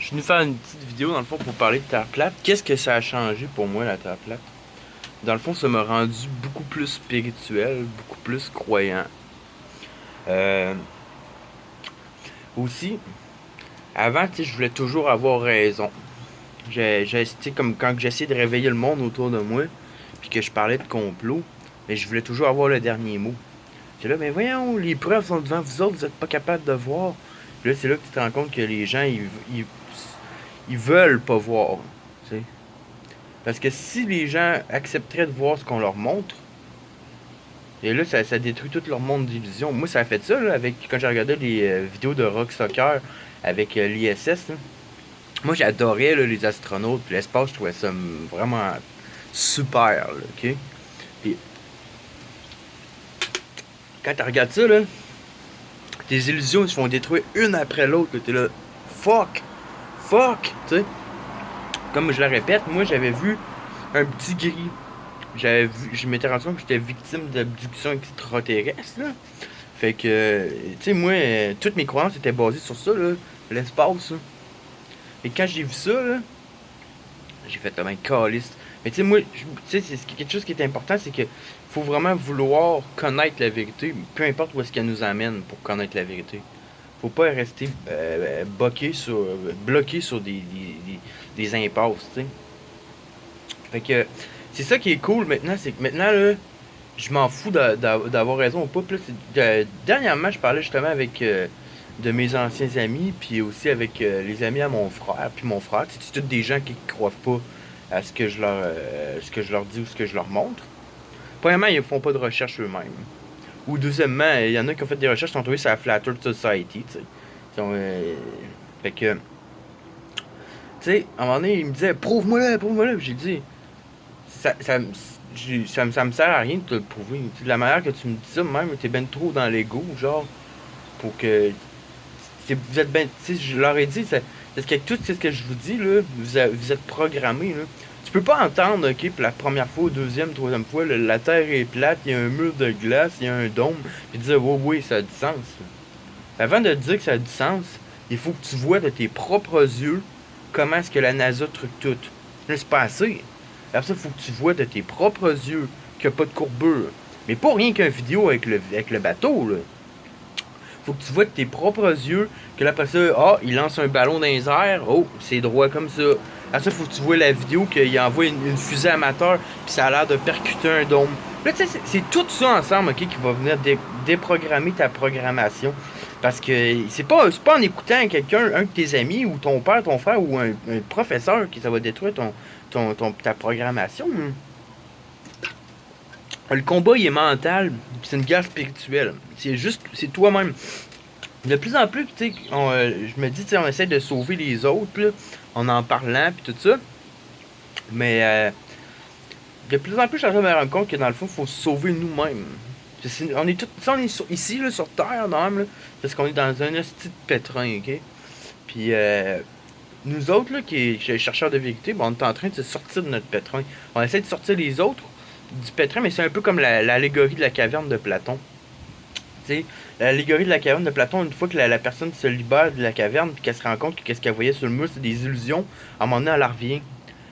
Je suis venu faire une petite vidéo dans le fond pour parler de Terre plate. Qu'est-ce que ça a changé pour moi la Terre plate? Dans le fond, ça m'a rendu beaucoup plus spirituel, beaucoup plus croyant. Euh, Aussi, avant, tu sais, je voulais toujours avoir raison. Comme quand j'essayais de réveiller le monde autour de moi, puis que je parlais de complot, mais je voulais toujours avoir le dernier mot. C'est là, mais voyons, les preuves sont devant vous autres, vous êtes pas capable de voir. Puis là, c'est là que tu te rends compte que les gens, ils veulent pas voir. Tu sais. Parce que si les gens accepteraient de voir ce qu'on leur montre, et là, ça détruit tout leur monde d'illusions. Moi, ça a fait ça, là, avec, quand j'ai regardé les vidéos de Rock Soccer avec l'ISS. Là. Moi, j'adorais là, les astronautes, puis l'espace, je trouvais ça vraiment super, là, ok? Puis, quand tu regardes ça, là, tes illusions, ils se font détruire une après l'autre. T'es là, fuck, fuck, tu sais. Comme je le répète, moi, j'avais vu un petit gris. Je m'étais rendu compte que j'étais victime d'abduction extraterrestre, là. Fait que, tu sais, moi, toutes mes croyances étaient basées sur ça, là, l'espace, là. Et quand j'ai vu ça, là, j'ai fait comme un calice. Mais tu sais, moi, tu sais, c'est quelque chose qui est important, c'est que faut vraiment vouloir connaître la vérité, peu importe où est-ce qu'elle nous amène pour connaître la vérité. Faut pas rester bloqué sur des impasses, tu sais. Fait que, c'est ça qui est cool maintenant, c'est que maintenant, là, je m'en fous d'avoir raison ou pas. Puis là, dernièrement, je parlais justement avec de mes anciens amis, puis aussi avec les amis à mon frère. Puis mon frère, c'est tous des gens qui ne croient pas à ce que je leur dis ou ce que je leur montre. Premièrement, ils font pas de recherche eux-mêmes. Ou deuxièmement, il y en a qui ont fait des recherches, qui sont trouvés sur la Flattered Society, tu sais. Fait que, tu sais, à un moment donné, ils me disaient, prouve-moi-le, prouve-moi-le. J'ai dit, ça, ça, ça me sert à rien de te le prouver. De la manière que tu me dis ça, même, t'es ben trop dans l'ego, genre, pour que. Vous êtes ben. Tu sais, je leur ai dit, parce que tout ce que je vous dis, là, vous êtes programmés, là. Tu peux pas entendre, ok, pour la première fois, deuxième, troisième fois, la Terre est plate, il y a un mur de glace, il y a un dôme, puis dire, oui, oui, ça a du sens. Là. Avant de te dire que ça a du sens, il faut que tu vois de tes propres yeux comment est-ce que la NASA truque tout. Là, c'est pas assez. Après ça, il faut que tu vois de tes propres yeux qu'il n'y a pas de courbure. Mais pas rien qu'une vidéo avec le bateau, là. Faut que tu vois de tes propres yeux que là, après ça, il lance un ballon dans les airs. Oh, c'est droit comme ça. Après ça, faut que tu vois la vidéo qu'il envoie une fusée amateur, puis ça a l'air de percuter un dôme. Là, tu sais, c'est tout ça ensemble, ok, qui va venir déprogrammer ta programmation. Parce que c'est pas en écoutant quelqu'un, un de tes amis, ou ton père, ton frère, ou un professeur, que ça va détruire ta programmation. Le combat, il est mental, c'est une guerre spirituelle. C'est toi-même. De plus en plus, tu sais, je me dis, tu sais, on essaie de sauver les autres, là, en parlant, puis tout ça. Mais de plus en plus, je suis en train de me rendre compte que dans le fond, il faut se sauver nous-mêmes. On est ici, là, sur Terre, non, là, parce qu'on est dans un hostie de pétrin, ok? Puis, nous autres, là, qui est chercheurs de vérité, on est en train de se sortir de notre pétrin. On essaie de sortir les autres du pétrin, mais c'est un peu comme l'allégorie de la caverne de Platon. Tu sais, l'allégorie de la caverne de Platon, une fois que la personne se libère de la caverne, puis qu'elle se rend compte que qu'est-ce qu'elle voyait sur le mur, c'est des illusions, à un moment donné, elle revient.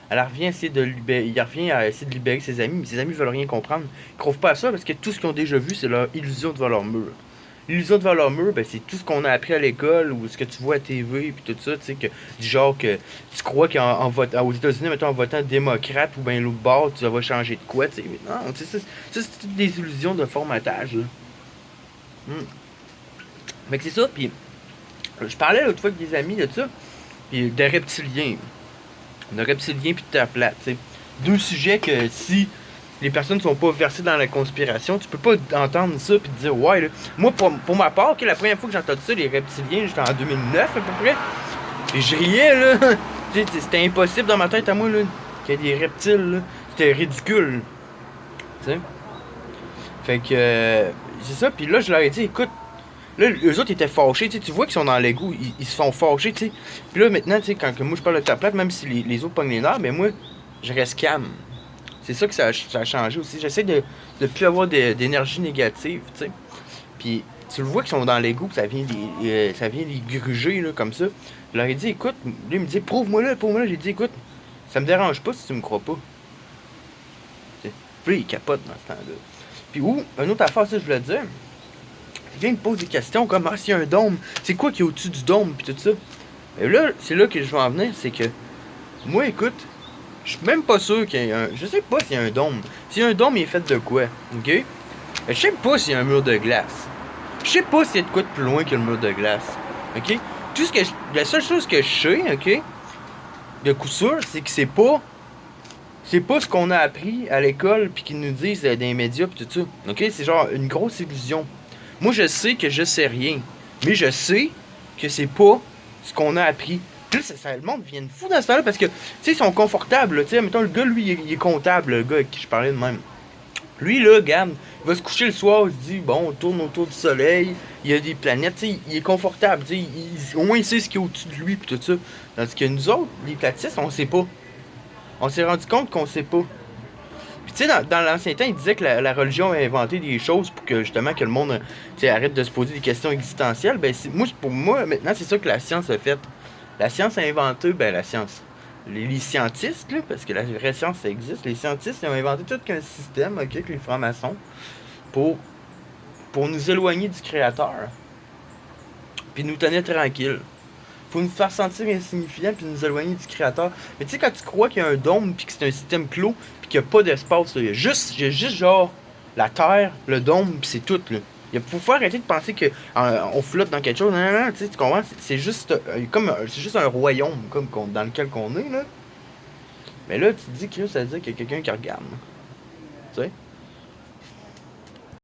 Elle revient essayer de libérer, il revient à essayer de libérer ses amis, mais ses amis veulent rien comprendre. Ils ne croient pas à ça parce que tout ce qu'ils ont déjà vu, c'est leur illusion devant leur mur. L'illusion devant leur mur, ben, c'est tout ce qu'on a appris à l'école ou ce que tu vois à TV puis tout ça, tu sais, que du genre que tu crois qu'en votant aux États-Unis, mettons en votant démocrate ou bien l'autre bord, tu vas changer de quoi, tu sais. Non, tu sais, ça c'est toutes des illusions de formatage, là. Hmm. Fait que c'est ça, puis je parlais l'autre fois avec des amis de ça, puis des reptiliens. De reptiliens puis de terre plate, tu sais. Deux sujets que si les personnes ne sont pas versées dans la conspiration, tu peux pas entendre ça puis te dire ouais là. Moi pour ma part, okay, la première fois que j'ai entendu ça, les reptiliens, j'étais en 2009 à peu près. Et je riais là. C'était impossible dans ma tête à moi là. Qu'il y ait des reptiles là. C'était ridicule. Tu sais. Fait que c'est ça, puis là je leur ai dit écoute, là, eux autres étaient fâchés, tu vois qu'ils sont dans l'égout, ils se font fâcher, tu sais. Puis là, maintenant, tu sais, quand moi je parle de ta plate, même si les autres pognent les nerfs, mais moi, je reste calme. C'est ça que ça a changé aussi. J'essaie de plus avoir d'énergie négative, tu sais. Puis, tu le vois qu'ils sont dans l'égout, ça vient les gruger, là, comme ça. Je leur ai dit, écoute, lui, il me dit, prouve-moi là, prouve-moi là. J'ai dit, écoute, ça me dérange pas si tu me crois pas. Puis il capote dans ce temps-là. Puis, une autre affaire, ça, je voulais dire, il vient me poser des questions comme, ah, s'il y a un dôme, c'est quoi qui est au-dessus du dôme, puis tout ça. Et là, c'est là que je vais en venir, c'est que, moi, écoute, je suis même pas sûr qu'il y ait un. Je sais pas s'il y a un dôme. S'il y a un dôme, il est fait de quoi, ok? Je sais pas s'il y a un mur de glace. Je sais pas s'il y a de quoi de plus loin que le mur de glace. Ok? La seule chose que je sais, ok? De coup sûr, c'est que c'est pas. C'est pas ce qu'on a appris à l'école puis qu'ils nous disent dans les médias pis tout ça. Ok? C'est genre une grosse illusion. Moi je sais que je sais rien. Mais je sais que c'est pas ce qu'on a appris. Puis là, le monde devient fou dans ce temps-là parce que, tu sais, ils sont confortables. Tu sais, mettons, le gars, lui, il est comptable, le gars avec qui je parlais de même. Lui, là, regarde, il va se coucher le soir, il se dit, bon, on tourne autour du soleil, il y a des planètes, tu sais, il est confortable, tu sais, au moins il sait ce qui est au-dessus de lui, pis tout ça. Tandis que nous autres, les platistes, on sait pas. On s'est rendu compte qu'on sait pas. Puis tu sais, dans l'ancien temps, il disait que la religion a inventé des choses pour que, justement, que le monde, tu sais, arrête de se poser des questions existentielles. Ben, pour moi, maintenant, c'est ça que la science a fait. La science a inventé, ben, la science. Les scientistes, là, parce que la vraie science, ça existe, les scientistes, ils ont inventé tout un système, ok, avec les francs-maçons, pour, pour nous éloigner du créateur, puis nous tenir tranquilles. Pour nous faire sentir insignifiants, puis nous éloigner du créateur. Mais tu sais, quand tu crois qu'il y a un dôme, puis que c'est un système clos, puis qu'il n'y a pas d'espace, il y a juste genre la terre, le dôme, puis c'est tout, là. Faut arrêter de penser que on flotte dans quelque chose. Non, non, non, tu sais, tu comprends? C'est juste c'est juste un royaume comme dans lequel on est, là. Mais là, tu te dis que ça veut dire qu'il y a quelqu'un qui regarde. Tu sais?